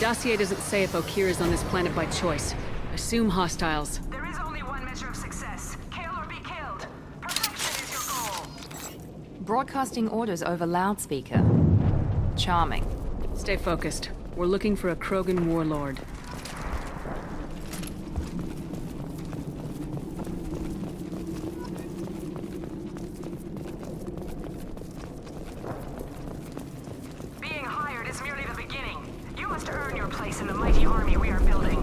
Dossier doesn't say if Okir is on this planet by choice. Assume hostiles. There is only one measure of success. Kill or be killed. Perfection is your goal. Broadcasting orders over loudspeaker. Charming. Stay focused. We're looking for a Krogan warlord. Being hired is merely the beginning. You must earn your place in the mighty army we are building.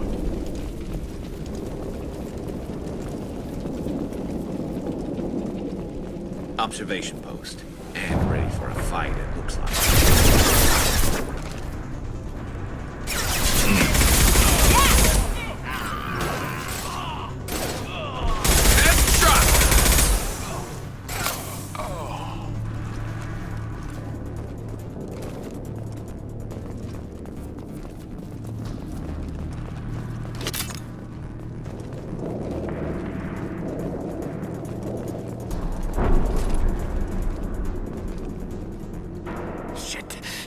Observation post. And ready for a fight, it looks like.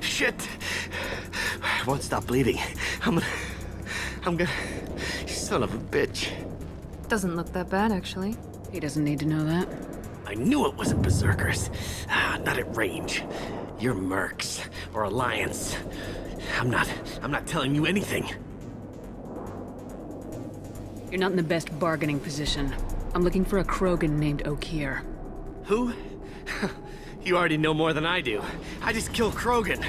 Shit! I won't stop bleeding. I'm gonna... Son of a bitch. Doesn't look that bad, actually. He doesn't need to know that. I knew it wasn't Berserkers. Not at range. You're Mercs, or Alliance. I'm not telling you anything. You're not in the best bargaining position. I'm looking for a Krogan named Okir. Who? You already know more than I do. I just kill Krogan.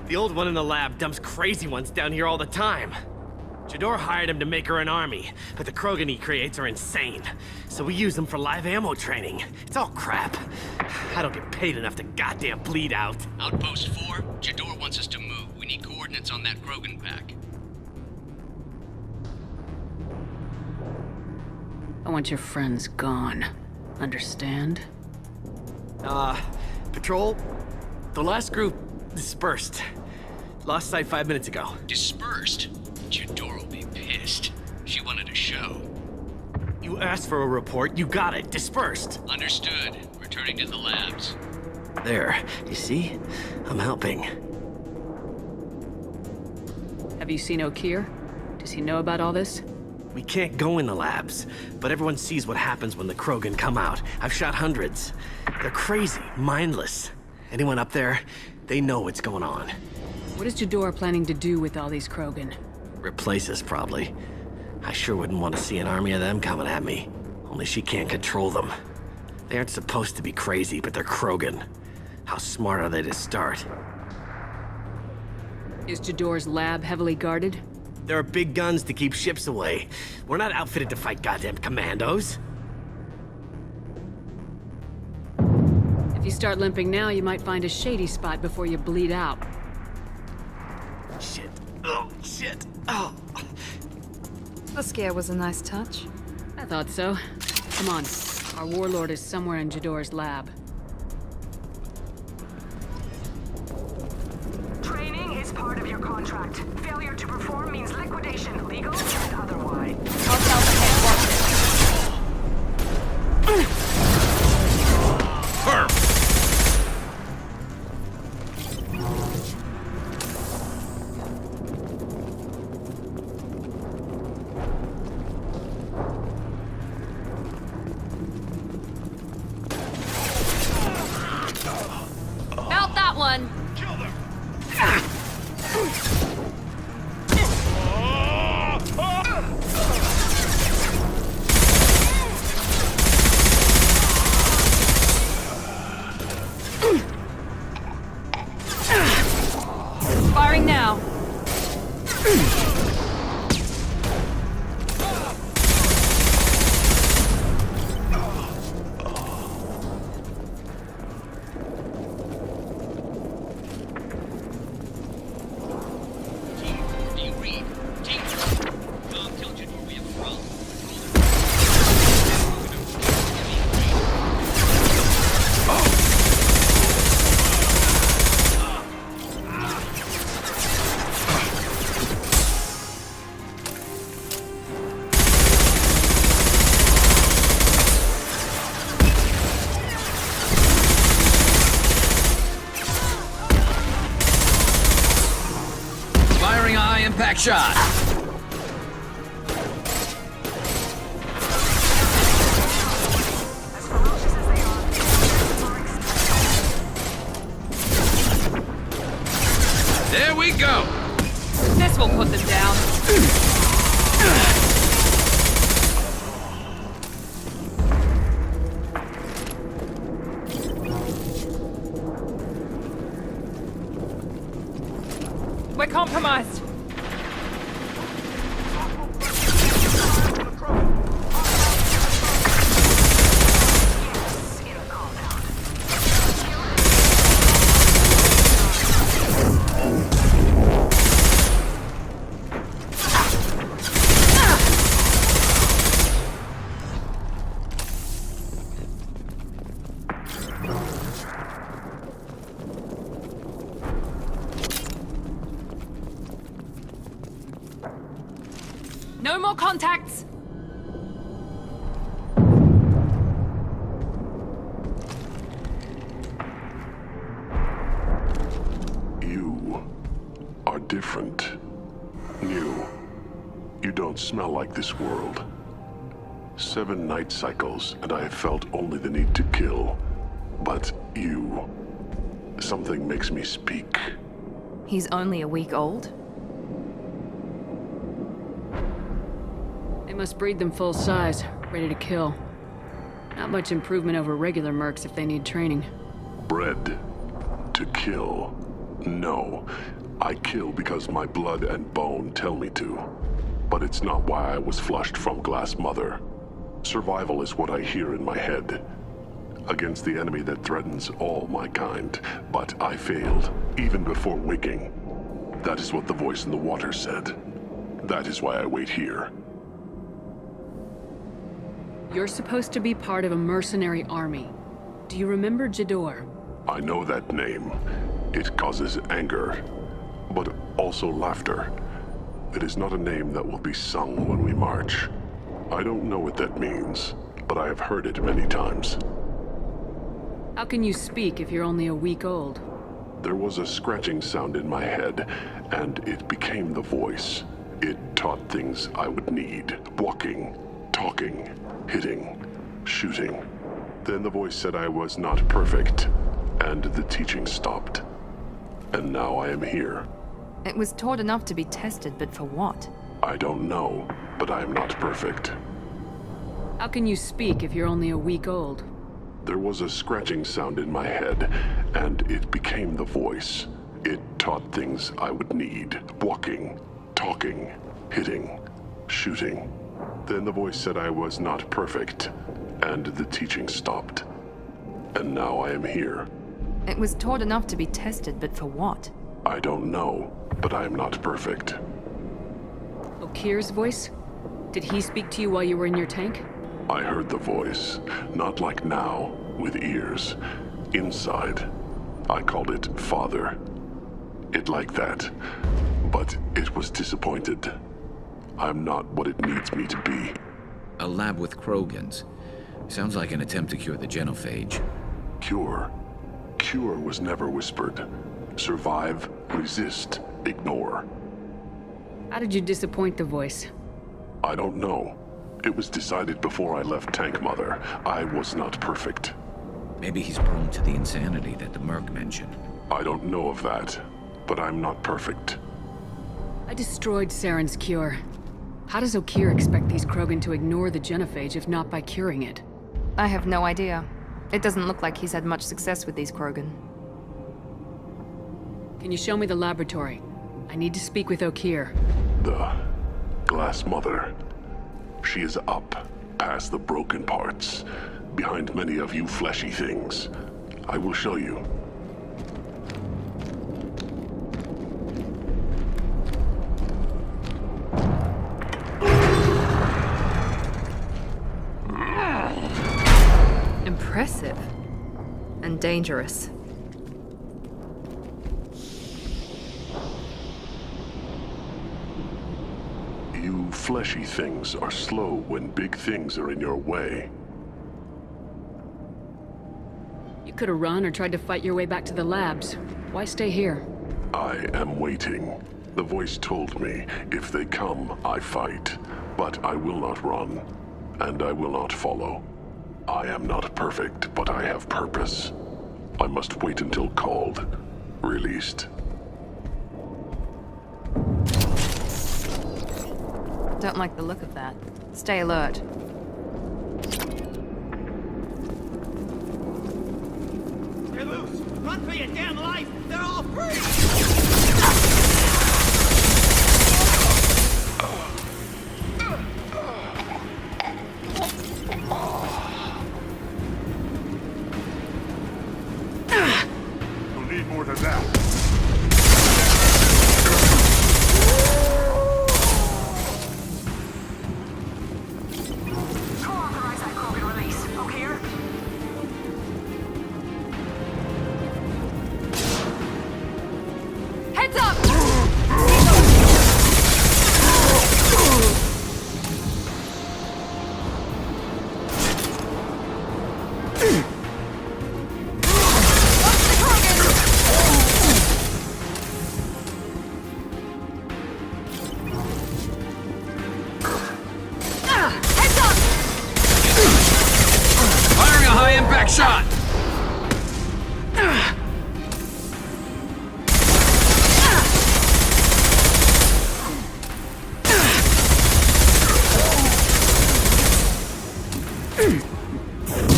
The old one in the lab dumps crazy ones down here all the time. Jador hired him to make her an army, but the Krogan he creates are insane. So we use them for live ammo training. It's all crap. I don't get paid enough to goddamn bleed out. Outpost 4, Jador wants us to move. We need coordinates on that Krogan pack. I want your friends gone. Understand? Patrol? The last group dispersed. Lost sight 5 minutes ago. Dispersed? Jador will be pissed. She wanted a show. You asked for a report, you got it. Dispersed. Understood. Returning to the labs. There, you see? I'm helping. Have you seen Okir? Does he know about all this? We can't go in the labs, but everyone sees what happens when the Krogan come out. I've shot hundreds. They're crazy, mindless. Anyone up there, they know what's going on. What is Jador planning to do with all these Krogan? Replace us, probably. I sure wouldn't want to see an army of them coming at me. Only she can't control them. They aren't supposed to be crazy, but they're Krogan. How smart are they to start? Is Jador's lab heavily guarded? There are big guns to keep ships away. We're not outfitted to fight goddamn commandos. If you start limping now, you might find a shady spot before you bleed out. Shit. Oh, shit. Oh. The scare was a nice touch. I thought so. Come on. Our warlord is somewhere in Jador's lab. Training is part of your contract. Failure to perform means liquidation, legal and otherwise. Hostiles ahead, watch it. Firm! Out that one! Firing now. Team 4, do you read? Team 4. Tell Jador we have a problem. high-impact shot! As ferocious as they are, There we go! This will put them down. We're compromised. in a compound. No more contacts. You are different. New. You don't smell like this world. 7 night cycles, and I have felt only the need to kill. But you... something makes me speak. He's only a week old? They must breed them full size, ready to kill. Not much improvement over regular mercs if they need training. Bred to kill. No. I kill because my blood and bone tell me to. But it's not why I was flushed from Glass Mother. Survival is what I hear in my head. Against the enemy that threatens all my kind. But I failed, even before waking. That is what the voice in the water said. That is why I wait here. You're supposed to be part of a mercenary army. Do you remember Jador? I know that name. It causes anger, but also laughter. It is not a name that will be sung when we march. I don't know what that means, but I have heard it many times. How can you speak if you're only a week old? There was a scratching sound in my head, and it became the voice. It taught things I would need. Walking, talking, hitting, shooting. Then the voice said I was not perfect, and the teaching stopped. And now I am here. It was taught enough to be tested, but for what? I don't know, but I am not perfect. How can you speak if you're only a week old? There was a scratching sound in my head, and it became the voice. It taught things I would need. Walking, talking, hitting, shooting. Then the voice said I was not perfect, and the teaching stopped. And now I am here. It was taught enough to be tested, but for what? I don't know, but I am not perfect. Okir's voice? Did he speak to you while you were in your tank? I heard the voice, not like now, with ears. Inside. I called it Father. It like that. But it was disappointed. I'm not what it needs me to be. A lab with Krogans. Sounds like an attempt to cure the genophage. Cure. Cure was never whispered. Survive, resist, ignore. How did you disappoint the voice? I don't know. It was decided before I left Tank Mother. I was not perfect. Maybe he's prone to the insanity that the Merc mentioned. I don't know of that, but I'm not perfect. I destroyed Saren's cure. How does Okir expect these Krogan to ignore the genophage if not by curing it? I have no idea. It doesn't look like he's had much success with these Krogan. Can you show me the laboratory? I need to speak with Okir. The Glass Mother. She is up, past the broken parts, behind many of you fleshy things. I will show you. Impressive. And dangerous. You fleshy things are slow when big things are in your way. You could have run or tried to fight your way back to the labs. Why stay here? I am waiting. The voice told me, if they come, I fight. But I will not run, and I will not follow. I am not perfect, but I have purpose. I must wait until called, released. Don't like the look of that. Stay alert. They're loose! Run for your damn life! They're all free! You'll need more than that. Co-authorize that Krogan release, okay? Heads up! Firing a high-impact shot!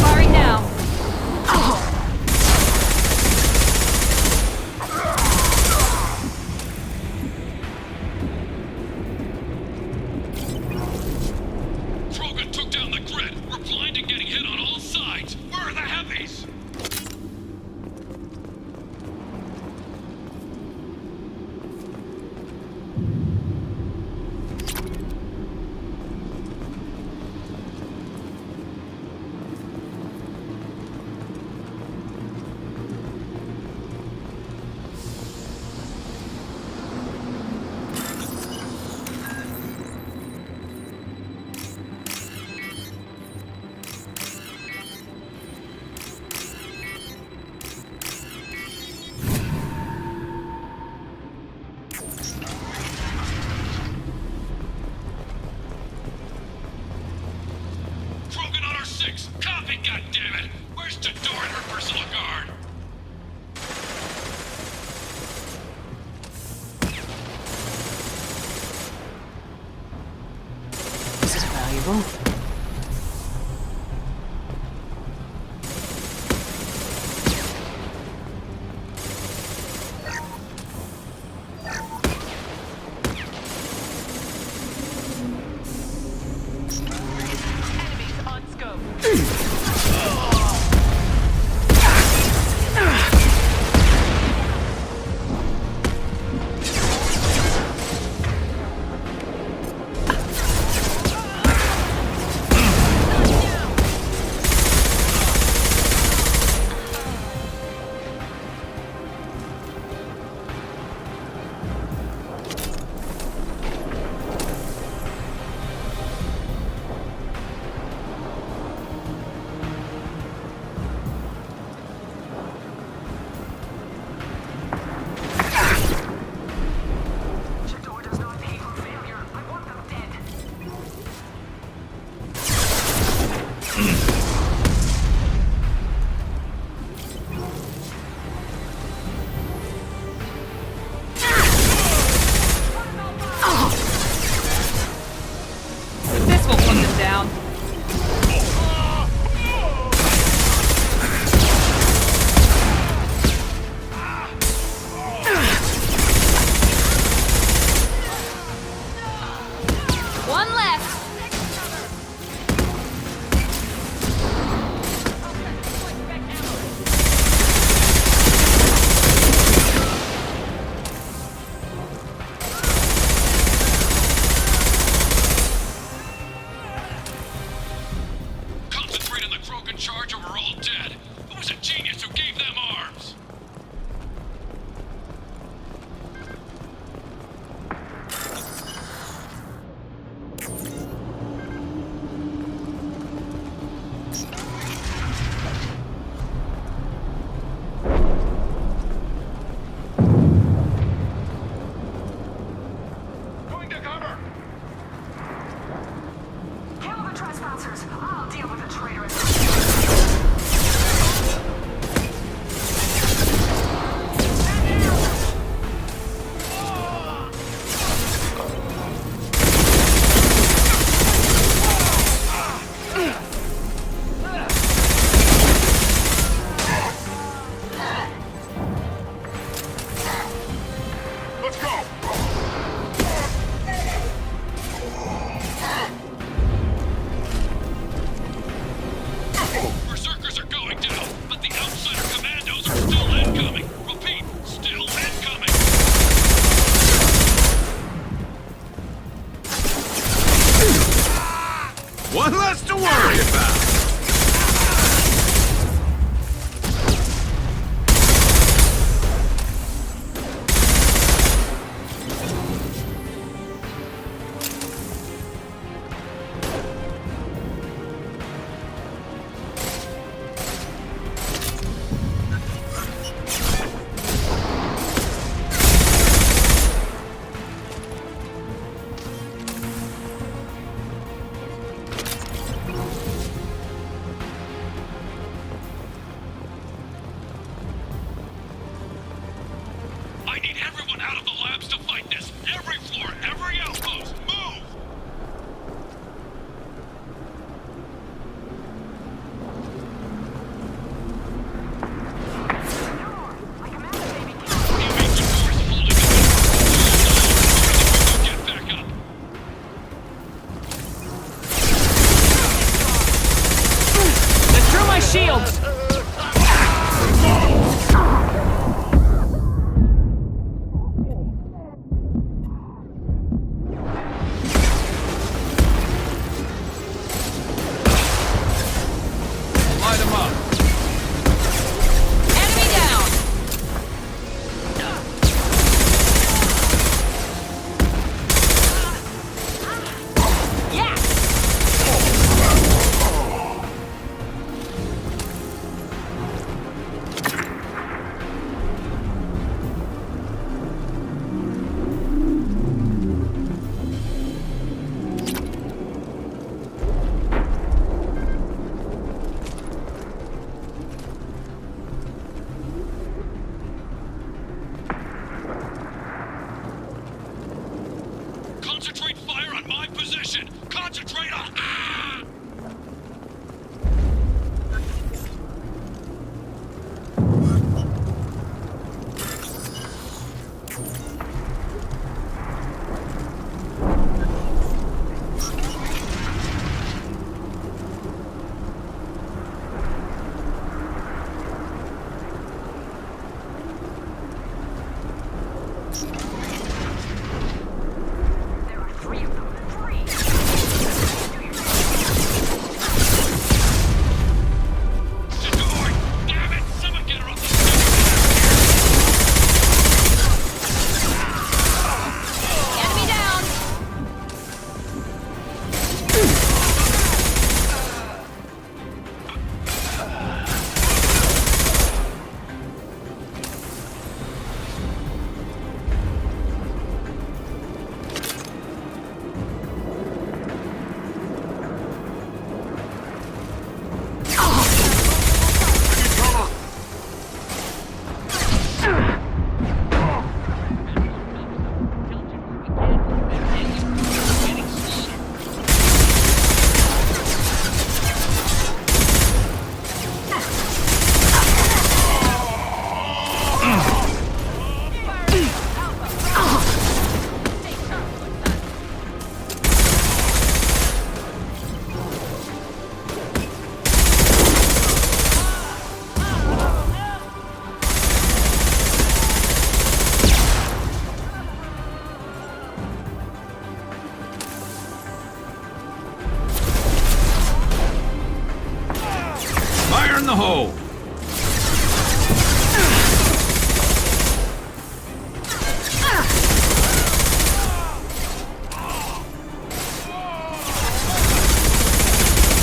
Firing now. Krogan took down the grid. We're blind and getting hit on all sides. Where are the heavies? Krogan on our 6. Copy, goddammit! Where's Jador and her personal guard? This is valuable. Enemies on scope. One less to worry about. I need everyone out of the labs to fight this. Every floor, every outpost, move! Get back up. Let's throw my shields! Light them up. Enemy down! Yeah! Concentrate fire on my position! Concentrate on... Ah! There are 3 of them. 3! Shador! Damn it! Someone get her off the Enemy down! Fire in the hole.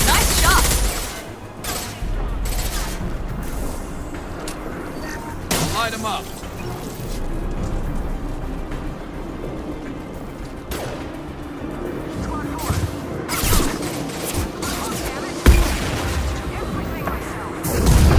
Nice shot! Light them up. Everything myself.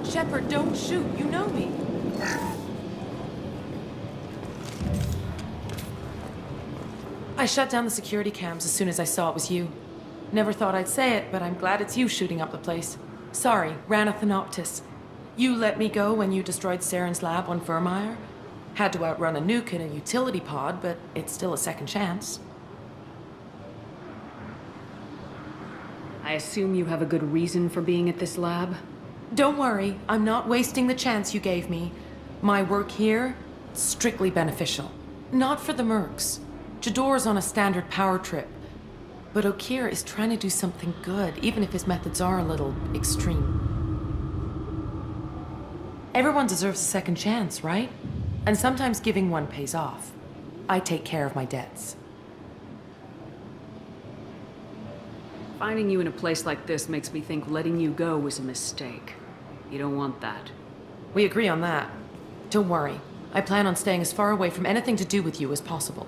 Shepard, don't shoot. You know me. I shut down the security cams as soon as I saw it was you. Never thought I'd say it, but I'm glad it's you shooting up the place. Sorry, Ranathanoptis. You let me go when you destroyed Saren's lab on Vermeer. Had to outrun a nuke in a utility pod, but it's still a second chance. I assume you have a good reason for being at this lab? Don't worry, I'm not wasting the chance you gave me. My work here, strictly beneficial. Not for the mercs. Jador's on a standard power trip. But Okir is trying to do something good, even if his methods are a little extreme. Everyone deserves a second chance, right? And sometimes giving one pays off. I take care of my debts. Finding you in a place like this makes me think letting you go was a mistake. You don't want that. We agree on that. Don't worry. I plan on staying as far away from anything to do with you as possible.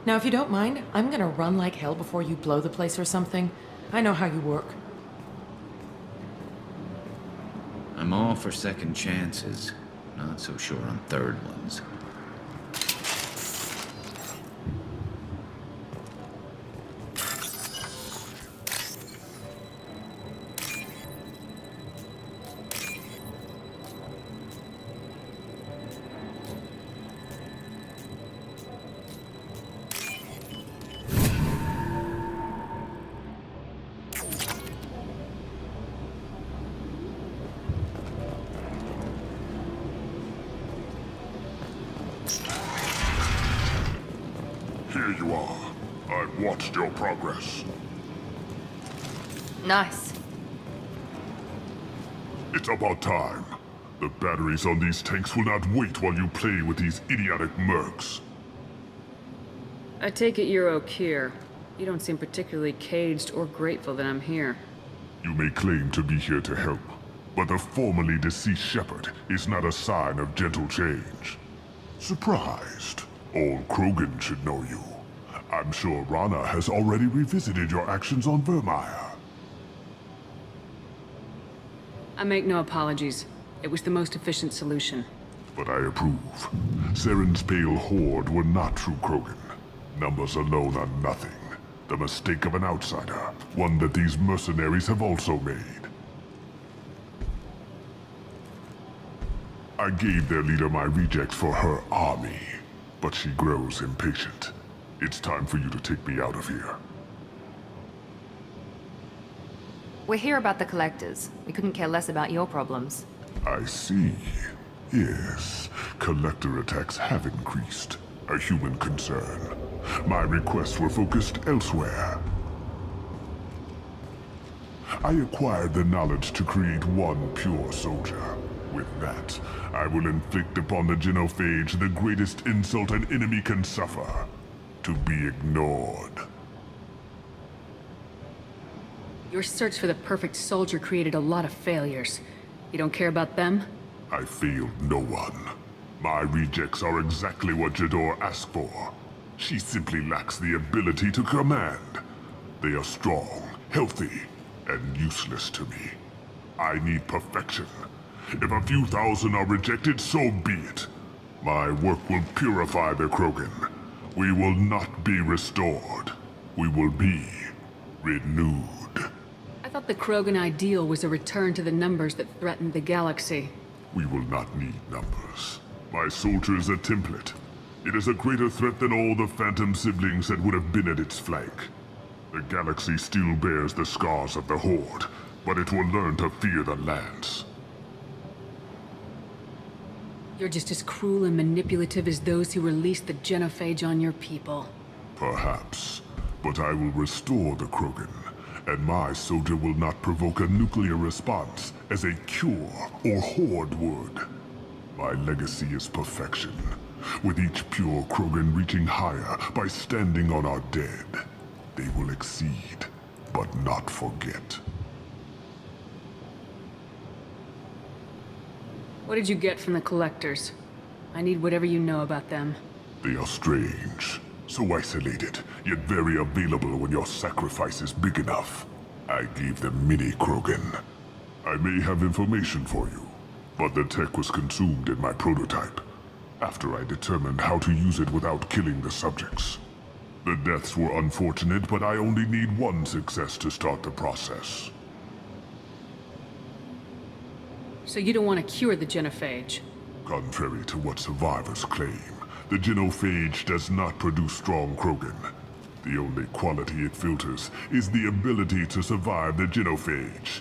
Now, if you don't mind, I'm gonna run like hell before you blow the place or something. I know how you work. I'm all for second chances. Not so sure on third ones. Here you are. I've watched your progress. Nice. It's about time. The batteries on these tanks will not wait while you play with these idiotic mercs. I take it you're Okir. You don't seem particularly caged or grateful that I'm here. You may claim to be here to help, but the formerly deceased Shepard is not a sign of gentle change. Surprised? All Krogan should know you. I'm sure Rana has already revisited your actions on Vermeer. I make no apologies. It was the most efficient solution. But I approve. Saren's pale horde were not true Krogan. Numbers alone are nothing. The mistake of an outsider, one that these mercenaries have also made. I gave their leader my rejects for her army, but she grows impatient. It's time for you to take me out of here. We're here about the collectors. We couldn't care less about your problems. I see. Yes, collector attacks have increased. A human concern. My requests were focused elsewhere. I acquired the knowledge to create one pure soldier. With that, I will inflict upon the genophage the greatest insult an enemy can suffer. To be ignored. Your search for the perfect soldier created a lot of failures. You don't care about them? I failed no one. My rejects are exactly what Jador asked for. She simply lacks the ability to command. They are strong, healthy, and useless to me. I need perfection. If a few thousand are rejected, so be it. My work will purify the Krogan. We will not be restored. We will be renewed. I thought the Krogan ideal was a return to the numbers that threatened the galaxy. We will not need numbers. My soldier is a template. It is a greater threat than all the Phantom siblings that would have been at its flank. The galaxy still bears the scars of the Horde, but it will learn to fear the Lance. You're just as cruel and manipulative as those who released the genophage on your people. Perhaps, but I will restore the Krogan, and my soldier will not provoke a nuclear response as a cure or Horde would. My legacy is perfection, with each pure Krogan reaching higher by standing on our dead. They will exceed, but not forget. What did you get from the collectors? I need whatever you know about them. They are strange, so isolated, yet very available when your sacrifice is big enough. I gave them mini Krogan. I may have information for you. but the tech was consumed in my prototype, after I determined how to use it without killing the subjects. The deaths were unfortunate, but I only need one success to start the process. So you don't want to cure the genophage? Contrary to what survivors claim, the genophage does not produce strong Krogan. The only quality it filters is the ability to survive the genophage.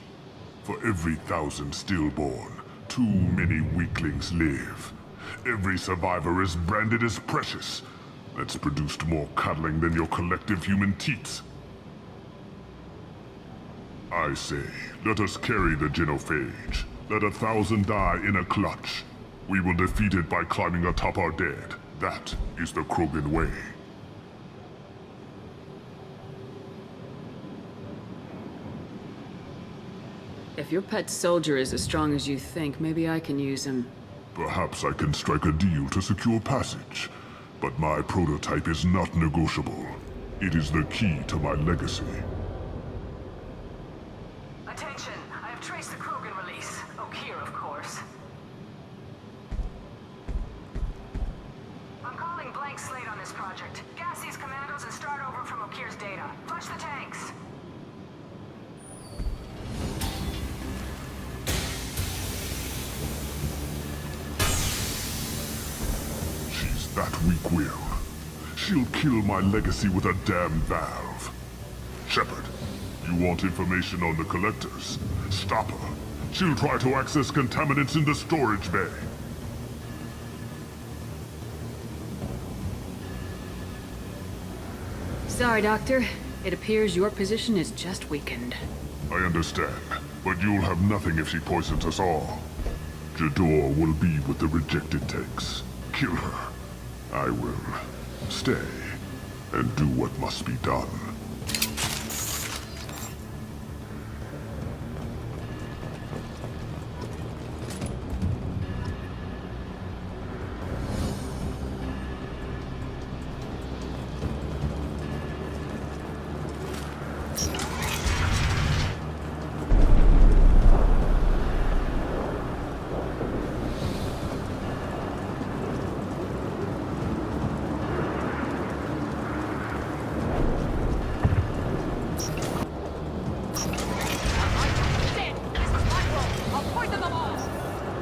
For every 1,000 stillborn, too many weaklings live. Every survivor is branded as precious. That's produced more cuddling than your collective human teats. I say, let us carry the genophage. Let 1,000 die in a clutch. We will defeat it by climbing atop our dead. That is the Krogan way. If your pet soldier is as strong as you think, maybe I can use him. Perhaps I can strike a deal to secure passage. But my prototype is not negotiable. It is the key to my legacy. Attention, I have traced the Krogan release. Okeer, of course. I'm calling blank slate on this project. Gas these commandos and start over from Okeer's data. Flush the tanks. She's that weak-willed. She'll kill my legacy with a damn valve. Shepard, you want information on the collectors? Stop her. She'll try to access contaminants in the storage bay. Sorry, Doctor. It appears your position is just weakened. I understand, but you'll have nothing if she poisons us all. Jador will be with the rejected tanks. Kill her. I will stay and do what must be done.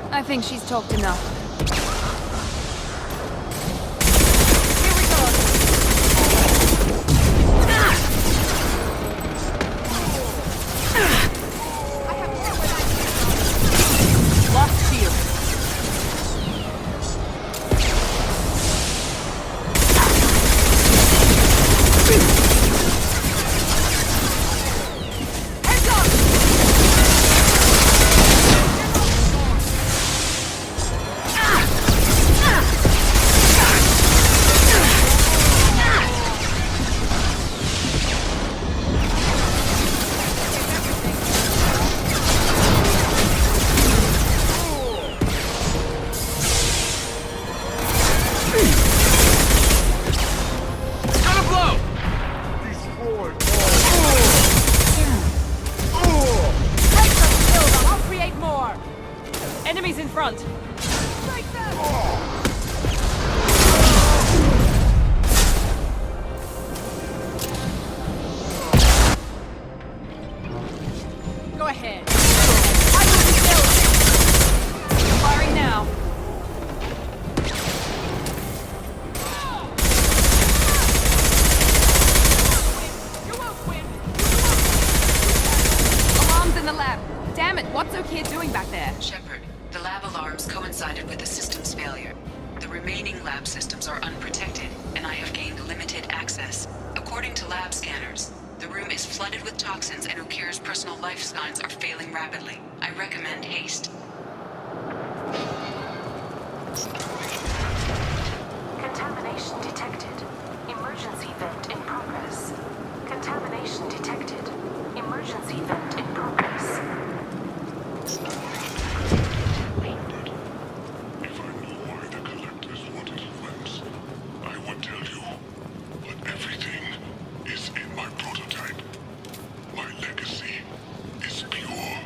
I think she's talked enough. Lost shield. Enemies in front! Go ahead. I will be killed! Firing now. You won't win! Alarms in the lab. Damn it, what's Okeer doing back there? Shepard, the lab alarms coincided with the system's failure. The remaining lab systems are unprotected, and I have gained limited access. According to lab scanners, the room is flooded with toxins and Okeer's personal life signs are failing rapidly. I recommend haste. Contamination detected. Emergency vent in progress. Contamination detected. Emergency vent in progress. If I knew why the collectors wanted friends, I would tell you. But everything is in my prototype. My legacy is pure.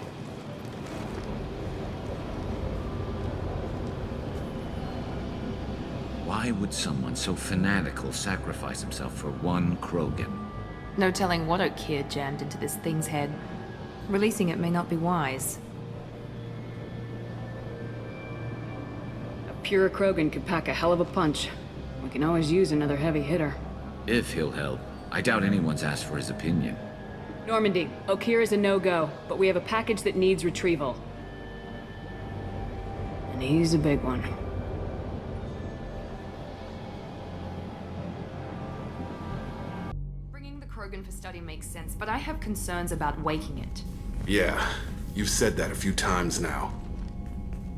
Why would someone so fanatical sacrifice himself for one Krogan? No telling what Okeer jammed into this thing's head. Releasing it may not be wise. A pure Krogan could pack a hell of a punch. We can always use another heavy hitter. If he'll help. I doubt anyone's asked for his opinion. Normandy, Okeer is a no-go, but we have a package that needs retrieval. And he's a big one. Bringing the Krogan for study makes sense, but I have concerns about waking it. Yeah, you've said that a few times now.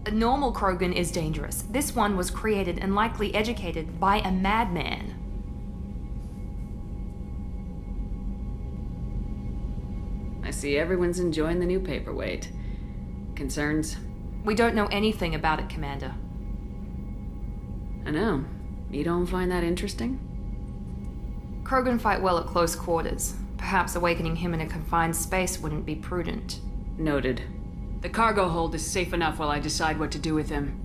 A normal Krogan is dangerous. This one was created and likely educated by a madman. I see everyone's enjoying the new paperweight. Concerns? We don't know anything about it, Commander. I know. You don't find that interesting? Krogan fight well at close quarters. Perhaps awakening him in a confined space wouldn't be prudent. Noted. The cargo hold is safe enough while I decide what to do with him.